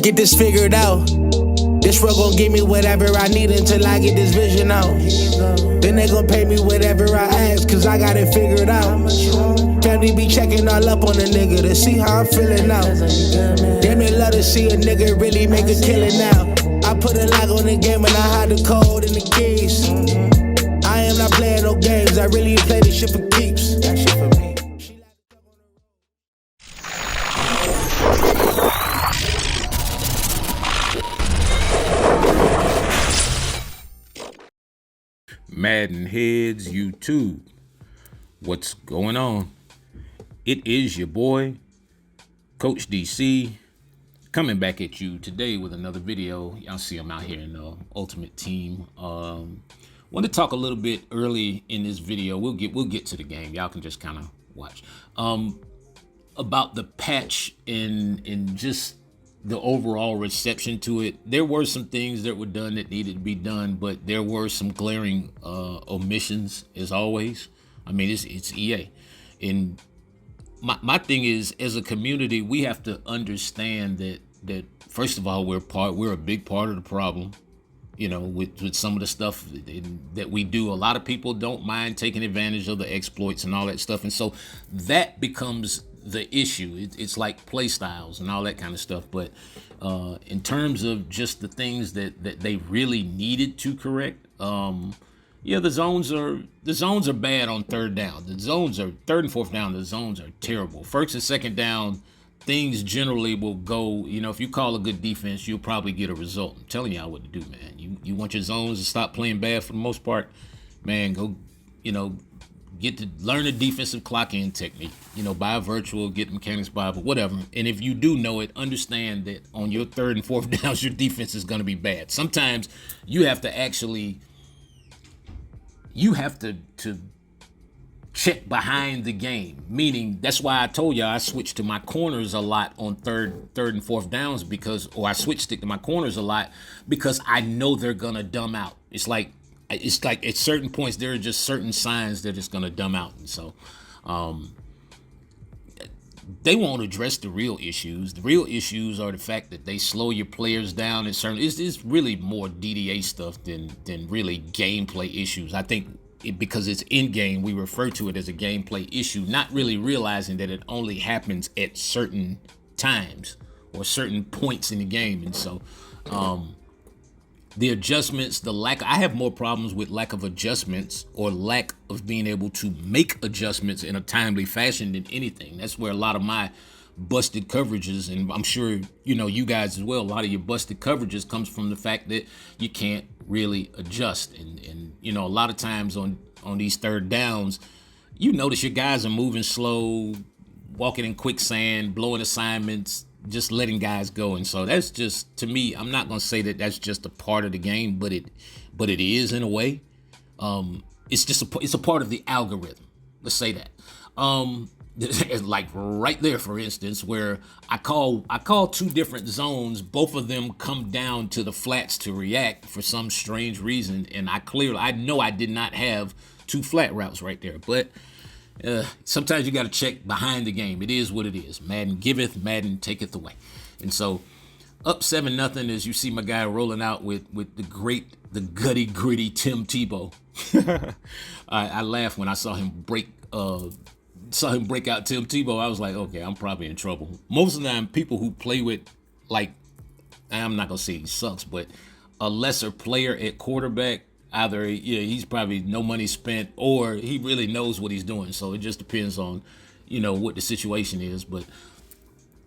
get this figured out. This world gon' give me whatever I need until I get this vision out. Then they gon' pay me whatever I ask, cause I got it figured out. Family be checking all up on a nigga to see how I'm feeling now. Damn, they love to see a nigga really make a killing now. I put a lock on the game and I hide the code and the keys. I am not playing no games, I really play this shit for keeps. That shit for me. MaddenHeadz YouTube, what's going on? It is your boy Coach DC coming back at you today with another video. Y'all see I'm out here in the Ultimate Team. Want to talk a little bit early in this video. We'll get to the game. Y'all can just kind of watch about the patch and just the overall reception to it. There were some things that were done that needed to be done, but there were some glaring omissions, as always. I mean, it's EA. And my thing is, as a community, we have to understand that first of all, we're a big part of the problem. You know, with some of the stuff that we do. A lot of people don't mind taking advantage of the exploits and all that stuff. And so that becomes the issue. It's like play styles and all that kind of stuff. But in terms of just the things that they really needed to correct, yeah, the zones are bad on third down. The zones are third and fourth down. The zones are terrible. First and second down, things generally will go, you know, if you call a good defense, you'll probably get a result. I'm telling y'all what to do, man. You want your zones to stop playing bad for the most part, man, go, you know, get to learn a defensive clock in technique, you know, buy a virtual, get mechanics Bible, whatever. And if you do know it, understand that on your third and fourth downs, your defense is going to be bad. Sometimes you have to actually, to check behind the game, meaning that's why I told y'all I switched to my corners a lot on third and fourth downs I switched it to my corners a lot because I know they're gonna dumb out. It's like at certain points there are just certain signs that it's gonna dumb out, and so they won't address the real issues. The real issues are the fact that they slow your players down. It's really more DDA stuff than really gameplay issues. I think because it's in game, we refer to it as a gameplay issue, not really realizing that it only happens at certain times or certain points in the game. And so the adjustments, I have more problems with lack of adjustments or lack of being able to make adjustments in a timely fashion than anything. That's where a lot of my busted coverages, and I'm sure you know you guys as well, a lot of your busted coverages comes from the fact that you can't really adjust. And you know, a lot of times on these third downs, you notice your guys are moving slow, walking in quicksand, blowing assignments, just letting guys go. And so that's just, to me, I'm not gonna say that that's just a part of the game, but it is in a way. It's a part of the algorithm, let's say that. Like right there, for instance, where I call two different zones, both of them come down to the flats to react for some strange reason, and I know I did not have two flat routes right there. But sometimes you got to check behind the game. It is what it is. Madden giveth, Madden taketh away. And so up 7-0 as you see my guy rolling out with the gutty gritty Tim Tebow. I laughed when I saw him break out Tim Tebow. I was like, okay, I'm probably in trouble. Most of the time, people who play with, like, I'm not gonna say he sucks, but a lesser player at quarterback, either he's probably no money spent or he really knows what he's doing. So it just depends on, you know, what the situation is. But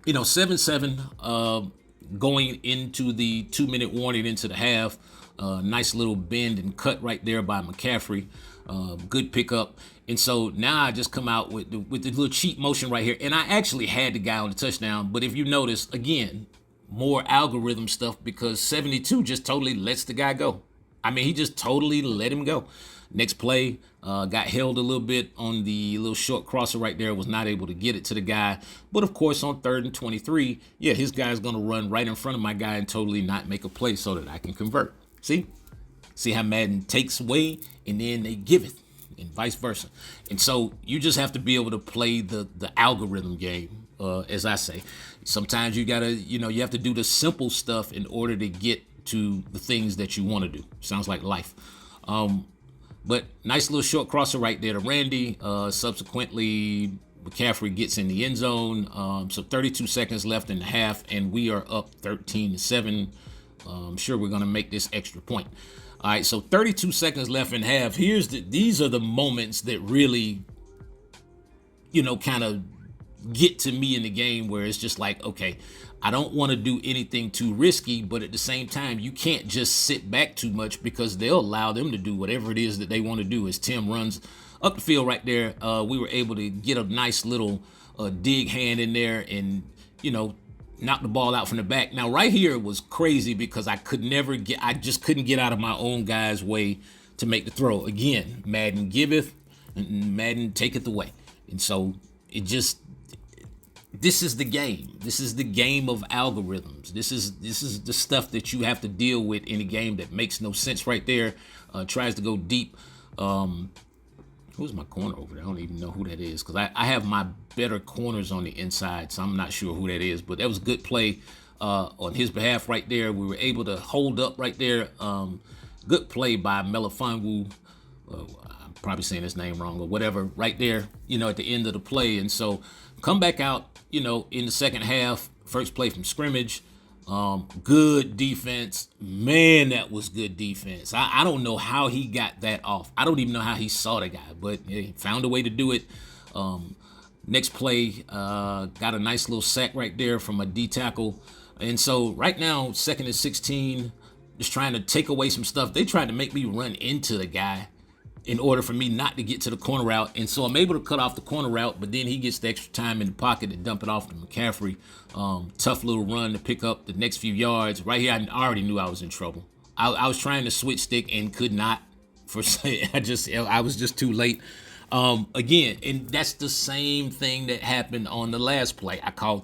you know, 7-7 going into the 2-minute warning into the half. Nice little bend and cut right there by McCaffrey. Good pickup. And so now I just come out with the little cheat motion right here. And I actually had the guy on the touchdown. But if you notice, again, more algorithm stuff because 72 just totally lets the guy go. I mean, he just totally let him go. Next play, got held a little bit on the little short crosser right there, was not able to get it to the guy. But of course, on 3rd and 23, yeah, his guy's going to run right in front of my guy and totally not make a play so that I can convert. See how Madden takes away and then they give it, and vice versa. And so you just have to be able to play the algorithm game. as I say. Sometimes you gotta, you have to do the simple stuff in order to get to the things that you want to do. Sounds like life. But nice little short crosser right there to Randy. Subsequently, McCaffrey gets in the end zone. So 32 seconds left in the half, and we are up 13-7. I'm sure we're going to make this extra point. All right, so 32 seconds left in half. These are the moments that really, kind of get to me in the game, where it's just like, okay, I don't want to do anything too risky, but at the same time, you can't just sit back too much, because they'll allow them to do whatever it is that they want to do. As Tim runs up the field right there, we were able to get a nice little dig hand in there and, knock the ball out from the back. Now, right here was crazy because I just couldn't get out of my own guy's way to make the throw. Again, Madden giveth, and Madden taketh away. And so this is the game. This is the game of algorithms. This is the stuff that you have to deal with in a game that makes no sense right there. Tries to go deep. Who's my corner over there? I don't even know who that is, because I have my better corners on the inside, so I'm not sure who that is. But that was a good play on his behalf right there. We were able to hold up right there. Good play by Melifonwu. I'm probably saying his name wrong or whatever right there, at the end of the play. And so come back out, in the second half, first play from scrimmage. Good defense. Man, that was good defense. I don't know how he got that off. I don't even know how he saw the guy, but he found a way to do it. Next play, got a nice little sack right there from a D tackle. And so right now, 2nd and 16, just trying to take away some stuff. They tried to make me run into the guy in order for me not to get to the corner route. And so I'm able to cut off the corner route, but then he gets the extra time in the pocket to dump it off to McCaffrey. Tough little run to pick up the next few yards. Right here, I already knew I was in trouble. I was trying to switch stick and could not. I was just too late. Again, and that's the same thing that happened on the last play. I call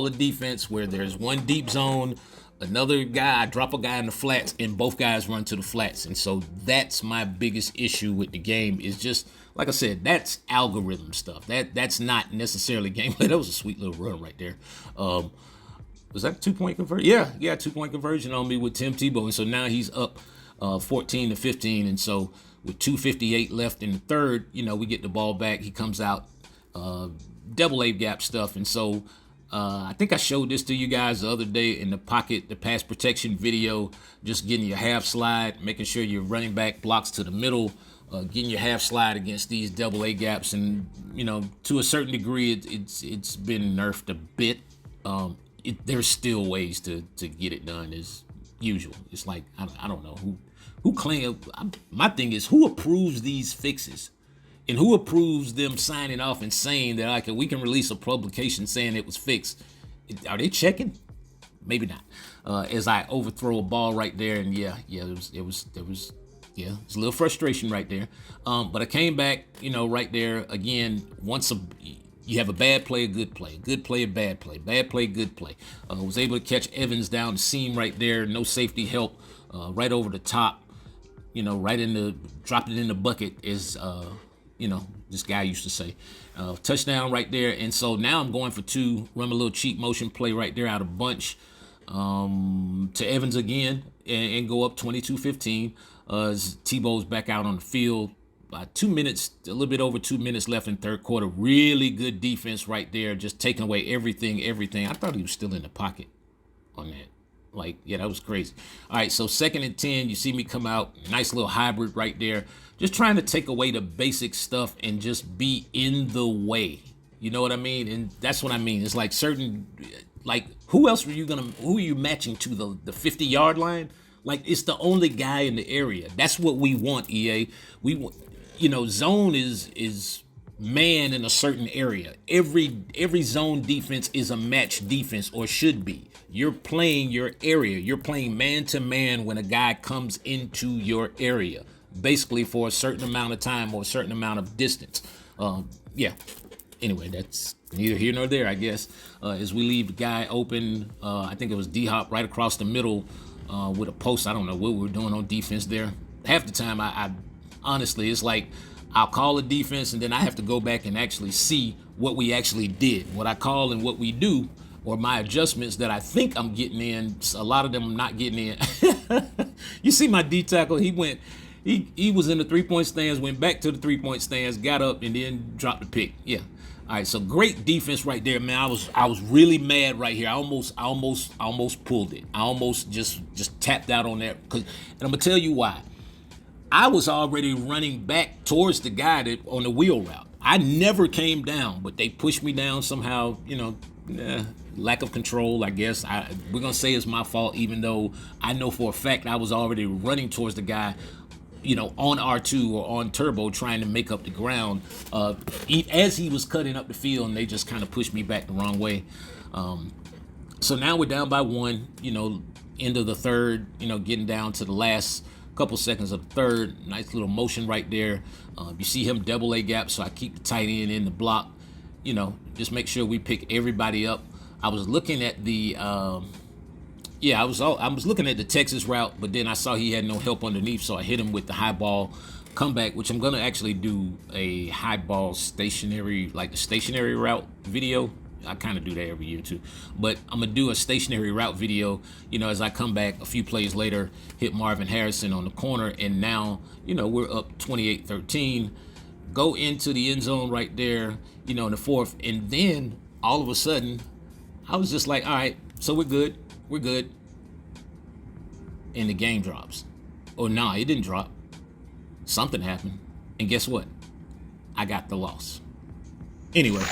a defense where there's one deep zone, another guy, I drop a guy in the flats, and both guys run to the flats. And so that's my biggest issue with the game, is just, like I said, that's algorithm stuff. That's not necessarily gameplay. That was a sweet little run right there. Was that a 2-point conversion? Yeah, 2-point conversion on me with Tim Tebow. And so now he's up 14-15. And so with 2:58 left in the third, we get the ball back. He comes out, double A gap stuff. And so I think I showed this to you guys the other day in the pocket, the pass protection video, just getting your half slide, making sure your running back blocks to the middle, getting your half slide against these double A gaps. And, to a certain degree, it's been nerfed a bit. There's still ways to get it done as usual. It's like, I don't know who claims. My thing is, who approves these fixes? And who approves them signing off and saying that we can release a publication saying it was fixed? Are they checking? Maybe not. As I overthrow a ball right there, and there was a little frustration right there. But I came back, right there again. You have a bad play, a good play, good play, a bad play, bad play, good play. Was able to catch Evans down the seam right there, no safety help, right over the top. Dropped it in the bucket is. This guy used to say, touchdown right there. And so now I'm going for 2, run a little cheap motion play right there out of bunch to Evans again and go up 22-15 as Tebow's back out on the field. 2 minutes, a little bit over 2 minutes left in third quarter. Really good defense right there, just taking away everything. I thought he was still in the pocket on that. That was crazy. All right, so 2nd and 10, you see me come out, nice little hybrid right there. Just trying to take away the basic stuff and just be in the way. You know what I mean? And that's what I mean. It's like who are you matching to the 50-yard line? It's the only guy in the area. That's what we want, EA. We want, zone is man in a certain area. Every zone defense is a match defense, or should be. You're playing your area. You're playing man to man when a guy comes into your area, basically for a certain amount of time or a certain amount of distance. Anyway, that's neither here nor there, I guess. As we leave the guy open, I think it was D-Hop right across the middle with a post. I don't know what we were doing on defense there. Half the time, I honestly, it's like I'll call a defense, and then I have to go back and actually see what we actually did. What I call and what we do, or my adjustments that I think I'm getting in, a lot of them I'm not getting in. You see my D tackle, he was in the 3-point stands, went back to the 3-point stands, got up, and then dropped the pick. Yeah. All right, so great defense right there, man. I was really mad right here. I almost pulled it. I almost just tapped out on that. And I'm gonna tell you why. I was already running back towards the guy that on the wheel route. I never came down, but they pushed me down somehow. Lack of control, I guess. We're gonna say it's my fault, even though I know for a fact I was already running towards the guy, on R2 or on turbo, trying to make up the ground as he was cutting up the field, and they just kind of pushed me back the wrong way. So now we're down by 1, end of the third, getting down to the last couple seconds of the third. Nice little motion right there. You see him double A gap, so I keep the tight end in the block. Just make sure we pick everybody up. I was looking at the I was looking at the Texas route, but then I saw he had no help underneath, so I hit him with the high ball comeback, which I'm gonna actually do a high ball stationary, like the stationary route video. I kind of do that every year too, but I'm gonna do a stationary route video, as I come back a few plays later, hit Marvin Harrison on the corner, and now, we're up 28-13, go into the end zone right there, in the fourth, and then all of a sudden, I was just like, all right, so we're good, and the game drops. Oh, no, it didn't drop. Something happened, and guess what? I got the loss. Anyway.